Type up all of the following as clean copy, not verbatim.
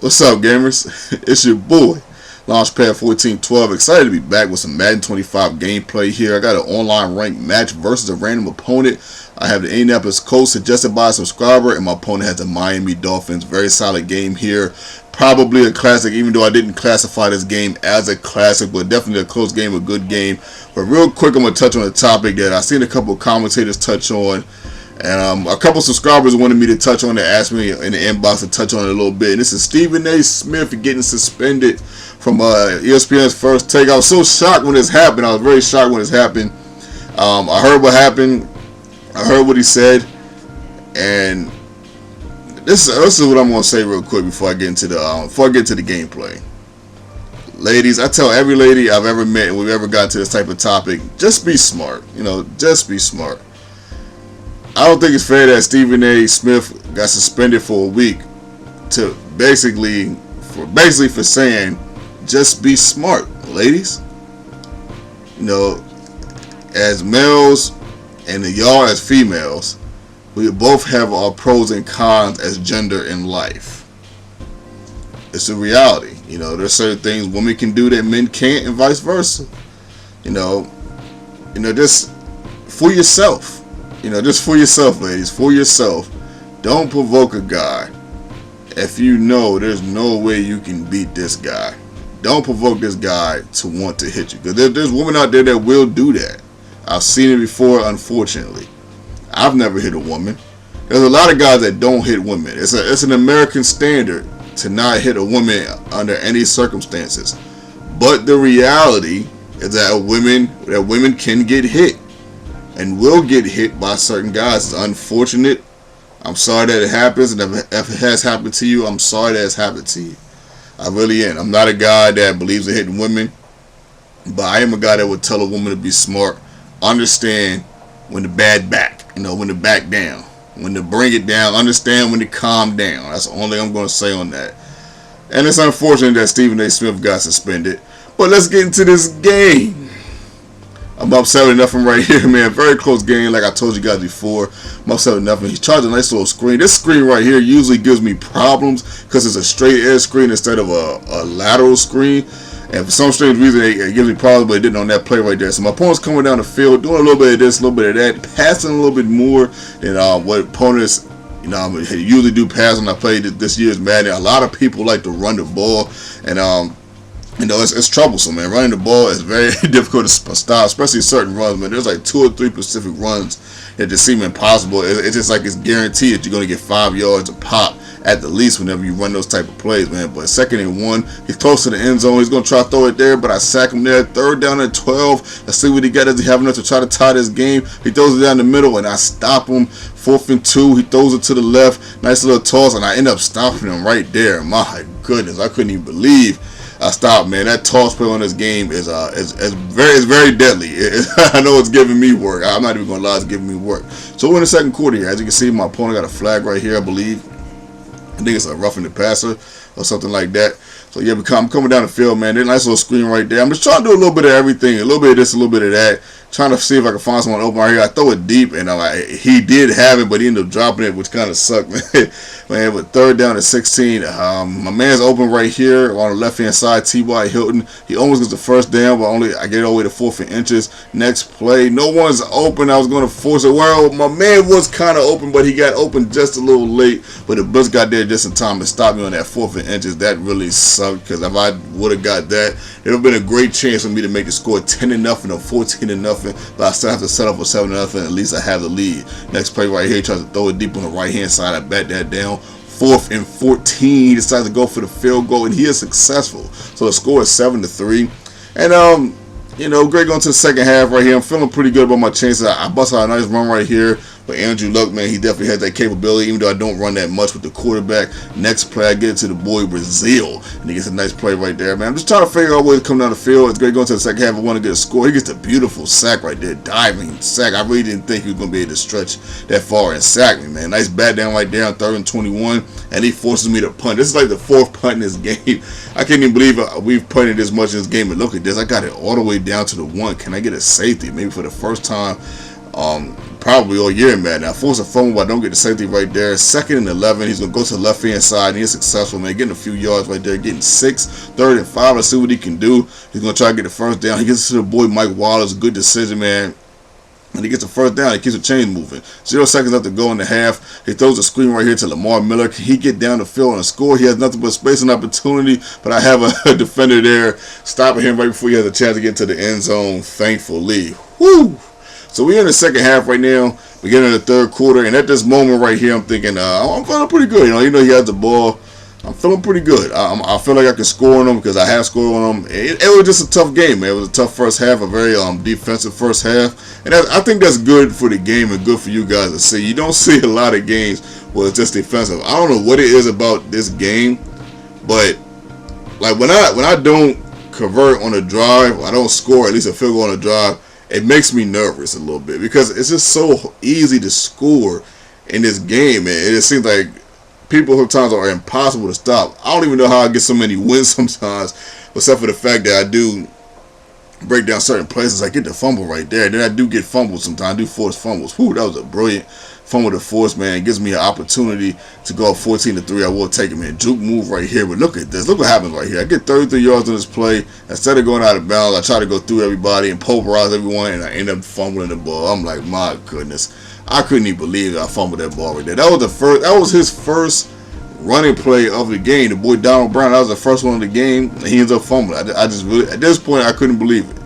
What's up, gamers? It's your boy, Launchpad 1412. Excited to be back with some Madden 25 gameplay here. I got an online ranked match versus a random opponent. I have the Indianapolis Colts suggested by a subscriber, and my opponent has the Miami Dolphins. Very solid game here. Probably a classic, even though I didn't classify this game as a classic, but definitely a close game, a good game. But real quick, I'm going to touch on a topic that I've seen a couple of commentators touch on. And a couple subscribers wanted me to touch on it, asked me in the inbox to touch on it a little bit. And this is Stephen A. Smith getting suspended from ESPN's First Take. I was so shocked when this happened. I was very shocked when this happened. I heard what happened. I heard what he said. And this is what I'm going to say real quick before I get into the gameplay. Ladies, I tell every lady I've ever met and we've ever gotten to this type of topic, just be smart. Just be smart. I don't think it's fair that Stephen A. Smith got suspended for a week to basically for saying just be smart, ladies. As males and y'all as females, we both have our pros and cons as gender in life. It's a reality. There's certain things women can do that men can't, and vice versa. Just for yourself. Just for yourself, ladies, for yourself. Don't provoke a guy if you know there's no way you can beat this guy. Don't provoke this guy to want to hit you. Because there's women out there that will do that. I've seen it before, unfortunately. I've never hit a woman. There's a lot of guys that don't hit women. It's an American standard to not hit a woman under any circumstances. But the reality is that women can get hit. And will get hit by certain guys. It's unfortunate. I'm sorry that it happens, and if it has happened to you, I'm sorry that it's happened to you. I really am. I'm not a guy that believes in hitting women, but I am a guy that would tell a woman to be smart, understand when to bad back, when to back down, when to bring it down, understand when to calm down. That's the only thing I'm going to say on that. And it's unfortunate that Stephen A. Smith got suspended, but let's get into this game. I'm up 7-0 right here, man. Very close game, like I told you guys before. I'm up 7-0. He charged a nice little screen. This screen right here usually gives me problems because it's a straight edge screen instead of a lateral screen. And for some strange reason, it gives me problems, but it didn't on that play right there. So my opponent's coming down the field, doing a little bit of this, a little bit of that, passing a little bit more than what opponents usually do pass when I played this year's Madden. A lot of people like to run the ball, and it's troublesome, man. Running the ball is very difficult to stop, especially certain runs, man. There's like 2 or 3 specific runs that just seem impossible. It's just like it's guaranteed that you're going to get 5 yards a pop at the least whenever you run those type of plays, man. But 2nd and 1, he's close to the end zone. He's going to try to throw it there, but I sack him there. 3rd down and 12. Let's see what he got. Does he have enough to try to tie this game? He throws it down the middle, and I stop him. 4th and 2. He throws it to the left. Nice little toss, and I end up stopping him right there. My goodness, I couldn't even believe I stopped, man. That toss play on this game is very deadly. I know it's giving me work. I'm not even gonna lie, it's giving me work. So we're in the 2nd quarter here. As you can see, my opponent got a flag right here, I believe. I think it's a roughing the passer or something like that. So yeah, I'm coming down the field, man. There's a nice little screen right there. I'm just trying to do a little bit of everything, a little bit of this, a little bit of that. Trying to see if I can find someone open right here. I throw it deep, and he did have it, but he ended up dropping it, which kind of sucked, man. But 3rd down and 16. My man's open right here on the left-hand side, T.Y. Hilton. He almost gets the 1st down, but I get it all the way to 4th and inches. Next play, no one's open. I was going to force it. Well, my man was kind of open, but he got open just a little late. But the blitz got there just in time to stop me on that 4th and inches. That really sucked, because if I would have got that, it would have been a great chance for me to make the score 10-0 or 14-0. But I still have to set up for 7-0. At least I have the lead. Next play right here, he tries to throw it deep on the right-hand side. I bat that down. 4th and 14. He decides to go for the field goal, and he is successful. So the score is 7-3. And great going to the 2nd half right here. I'm feeling pretty good about my chances. I bust out a nice run right here. But Andrew Luck, man, he definitely has that capability, even though I don't run that much with the quarterback. Next play, I get it to the boy Brazil, and he gets a nice play right there, man. I'm just trying to figure out where to come down the field. It's great going to the 2nd half. I want to get a score. He gets a beautiful sack right there, diving sack. I really didn't think he was going to be able to stretch that far and sack me, man. Nice bat down right there on 3rd and 21, and he forces me to punt. This is like the 4th punt in this game. I can't even believe we've punted this much in this game, but look at this. I got it all the way down to the 1. Can I get a safety? Maybe for the first time probably all year, man. Now, force a fumble, but I don't get the safety right there. 2nd and 11. He's going to go to the left-hand side, and he's successful, man. Getting a few yards right there. Getting 6, 3rd and 5. Let's see what he can do. He's going to try to get the first down. He gets to the boy Mike Wallace. Good decision, man. And he gets the first down. He keeps the chains moving. 0 seconds left to go in the half. He throws a screen right here to Lamar Miller. Can he get down the field and score? He has nothing but space and opportunity, but I have a defender there stopping him right before he has a chance to get to the end zone, thankfully. Woo! So we're in the second half right now, beginning of the third quarter, and at this moment right here, I'm thinking, I'm feeling pretty good. You know he has the ball. I'm feeling pretty good. I feel like I can score on them because I have scored on them. It was just a tough game, man. It was a tough first half, a very defensive first half. And I think that's good for the game and good for you guys to see. You don't see a lot of games where it's just defensive. I don't know what it is about this game, but like when I don't convert on a drive, I don't score at least a field goal on a drive, it makes me nervous a little bit because it's just so easy to score in this game, man. It seems like people sometimes are impossible to stop. I don't even know how I get so many wins sometimes, except for the fact that I do break down certain places. I get the fumble right there. Then I do get fumbles sometimes. I do force fumbles. Whew, that was a brilliant fumble to force, man. It gives me an opportunity to go 14-3. I will take it, man. Juke move right here. But look at this. Look what happens right here. I get 33 yards on this play. Instead of going out of bounds, I try to go through everybody and pulverize everyone, and I end up fumbling the ball. I'm like, my goodness. I couldn't even believe that I fumbled that ball right there. That was his first running play of the game. The boy Donald Brown, that was the first one of the game, and he ends up fumbling. I just really, at this point, I couldn't believe it.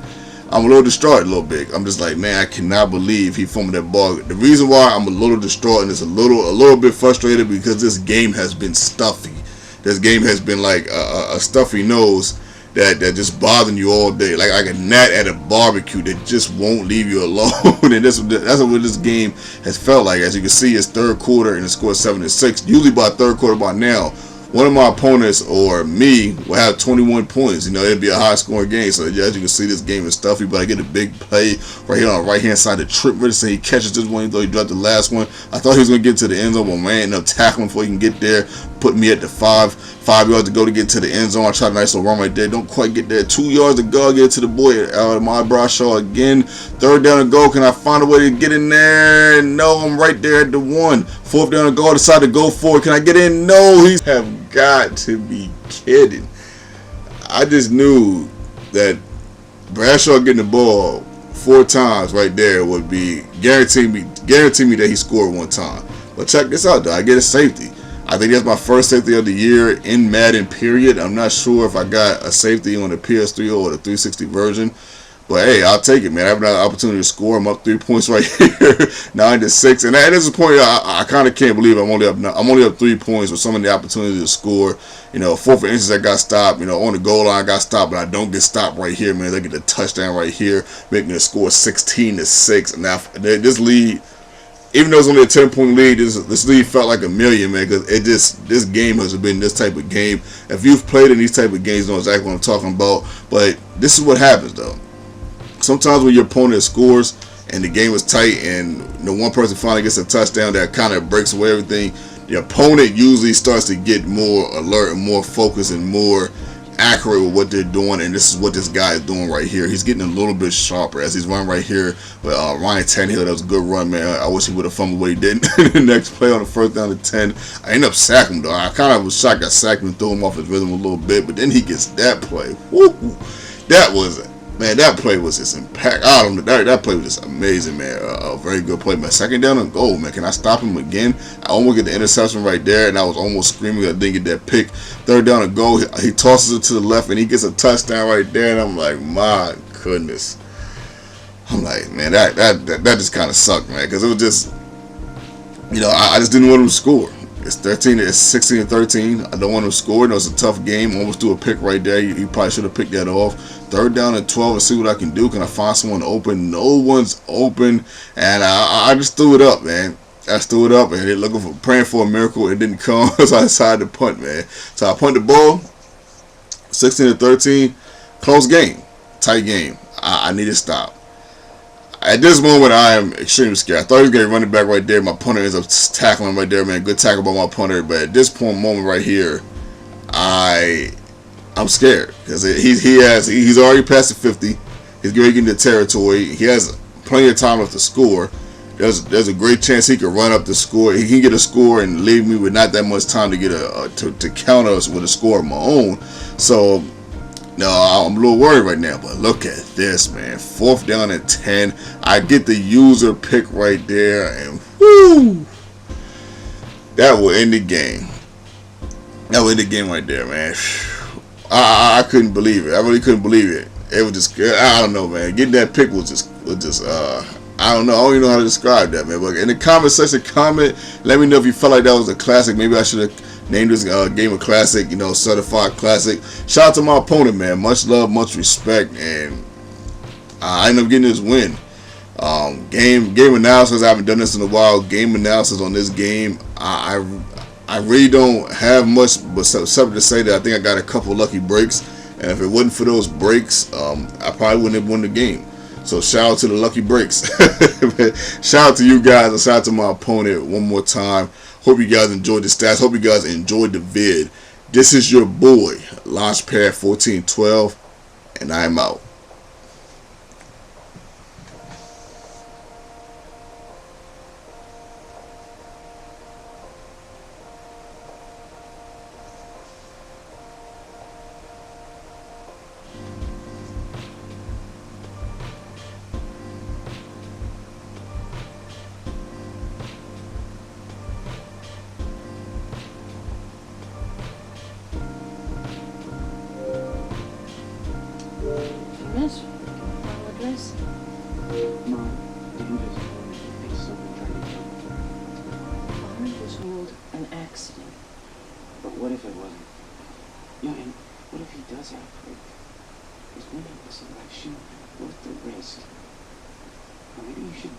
I'm a little distraught a little bit. I'm just like, man, I cannot believe he fumbled that ball. The reason why I'm a little distraught and it's a little bit frustrated because this game has been stuffy. This game has been like a stuffy nose that just bothering you all day, like a gnat at a barbecue that just won't leave you alone. And that's what this game has felt like. As you can see, it's third quarter and it scored 7-6. Usually by third quarter by now, one of my opponents or me will have 21 points. You know, it'd be a high-scoring game. So as you can see, this game is stuffy. But I get a big play right here on the right-hand side. The trip Richardson, he catches this one, though he dropped the last one. I thought he was going to get to the end zone, but man, ended up tackling before he can get there. Put me at the 5 yards to go to get to the end zone. I tried a nice little run right there. Don't quite get there. 2 yards to go. Get to the boy my Bradshaw again. 3rd down to go. Can I find a way to get in there? No, I'm right there at the 1. 4th down to go. I decide to go for it. Can I get in? No, he's have got to be kidding. I just knew that Bradshaw getting the ball 4 times right there would be guarantee me that he scored 1 time. But check this out, though. I get a safety. I think that's my first safety of the year in Madden, period. I'm not sure if I got a safety on the PS3 or the 360 version. But hey, I'll take it, man. I have another opportunity to score. I'm up 3 points right here, 9-6. And at this point, I kind of can't believe I'm only up 3 points with some of the opportunity to score. You know, 4 for instance, I got stopped. You know, on the goal line, I got stopped, but I don't get stopped right here, man. They get the touchdown right here, making the score 16-6. And now this lead, even though it's only a 10-point lead, this lead felt like a million, man, because this game has been this type of game. If you've played in these type of games, you know exactly what I'm talking about. But this is what happens, though. Sometimes when your opponent scores and the game is tight and one person finally gets a touchdown that kind of breaks away everything, the opponent usually starts to get more alert and more focused and more accurate with what they're doing, and this is what this guy is doing right here. He's getting a little bit sharper as he's running right here with Ryan Tannehill. That was a good run, man. I wish he would have fumbled what he did in the next play on the 1st down to 10. I ended up sacking him, though. I kind of was shocked I sacked him and threw him off his rhythm a little bit, but then he gets that play. Woo! That was it. Man, that play was just impact. I don't know. That play was just amazing, man. A very good play, man. 2nd down and goal, man. Can I stop him again? I almost get the interception right there, and I was almost screaming. I didn't get that pick. 3rd down and goal. He tosses it to the left, and he gets a touchdown right there. And I'm like, my goodness. I'm like, man, that just kind of sucked, man, because it was just, you know, I just didn't want him to score. It's 16-13. I don't want him to score. It was a tough game. Almost threw a pick right there. He probably should have picked that off. 3rd down and 12 and see what I can do. Can I find someone open? No one's open. And I just threw it up, man. I just threw it up and praying for a miracle. It didn't come. So I decided to punt, man. So I punted the ball. 16-13. Close game. Tight game. I need to stop. At this moment, I am extremely scared. I thought he was getting running back right there. My punter ends up tackling right there, man. Good tackle by my punter. But at this moment right here, I'm scared because he's already past the 50. He's getting into territory. He has plenty of time left to score, there's a great chance he could run up the score. He can get a score and leave me with not that much time to get to counter us with a score of my own. So no, I'm a little worried right now. But look at this, man. 4th down and 10. I get the user pick right there, and whoo, that will end the game. That will end the game right there, man. I couldn't believe it. I really couldn't believe it. It was just, I don't know, man. Getting that pick was just I don't know. I don't even know how to describe that, man. But in the comment section, let me know if you felt like that was a classic. Maybe I should have named this game a classic, certified classic. Shout out to my opponent, man. Much love, much respect, and I ended up getting this win. Game analysis. I haven't done this in a while. Game analysis on this game. I really don't have much but something to say that I think I got a couple lucky breaks, and if it wasn't for those breaks, I probably wouldn't have won the game. So shout out to the lucky breaks. Shout out to you guys, and shout out to my opponent one more time. Hope you guys enjoyed the stats. Hope you guys enjoyed the vid. This is your boy, Launchpad1412, and I'm out. Yes, email address. Mom, dangerous woman thinks someone tried to kill me. Orange was ruled an accident. But what if it wasn't? Yeah, and what if he does have proof? His winning this election worth the risk. Or maybe you should